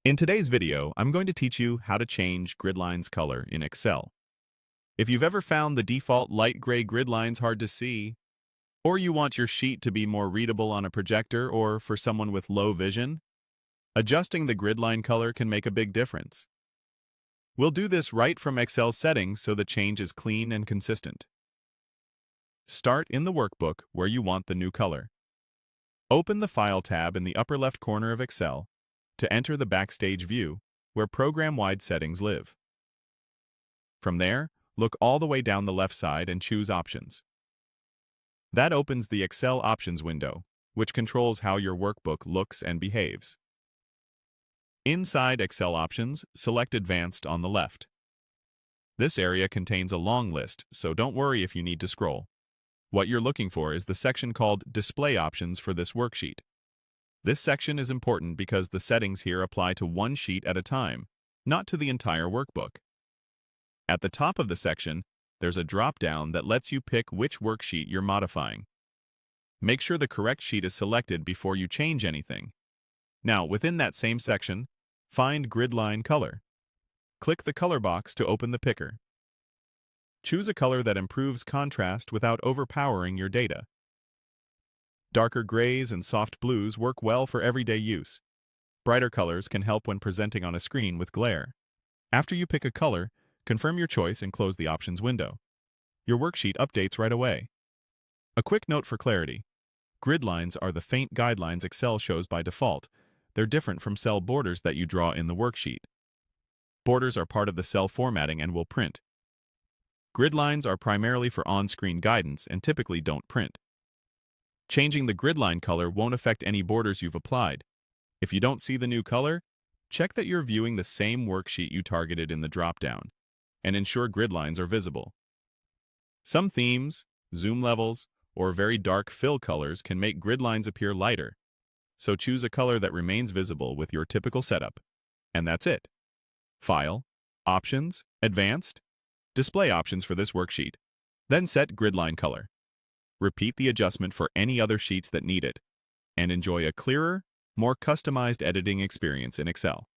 In today's video, I'm going to teach you how to change Gridline's color in Excel. If you've ever found the default light gray grid lines hard to see, or you want your sheet to be more readable on a projector or for someone with low vision, adjusting the gridline color can make a big difference. We'll do this right from Excel's settings so the change is clean and consistent. Start in the workbook where you want the new color. Open the File tab in the upper left corner of Excel to enter the Backstage view, where program-wide settings live. From there, look all the way down the left side and choose Options. That opens the Excel Options window, which controls how your workbook looks and behaves. Inside Excel Options, select Advanced on the left. This area contains a long list, so don't worry if you need to scroll. What you're looking for is the section called Display Options for this worksheet. This section is important because the settings here apply to one sheet at a time, not to the entire workbook. At the top of the section, there's a drop-down that lets you pick which worksheet you're modifying. Make sure the correct sheet is selected before you change anything. Now, within that same section, find Gridline Color. Click the color box to open the picker. Choose a color that improves contrast without overpowering your data. Darker grays and soft blues work well for everyday use. Brighter colors can help when presenting on a screen with glare. After you pick a color, confirm your choice and close the Options window. Your worksheet updates right away. A quick note for clarity. Grid lines are the faint guidelines Excel shows by default. They're different from cell borders that you draw in the worksheet. Borders are part of the cell formatting and will print. Grid lines are primarily for on-screen guidance and typically don't print. Changing the gridline color won't affect any borders you've applied. If you don't see the new color, check that you're viewing the same worksheet you targeted in the drop-down, and ensure grid lines are visible. Some themes, zoom levels, or very dark fill colors can make grid lines appear lighter, so choose a color that remains visible with your typical setup. And that's it. File, Options, Advanced, Display Options for this worksheet. Then set gridline color. Repeat the adjustment for any other sheets that need it, and enjoy a clearer, more customized editing experience in Excel.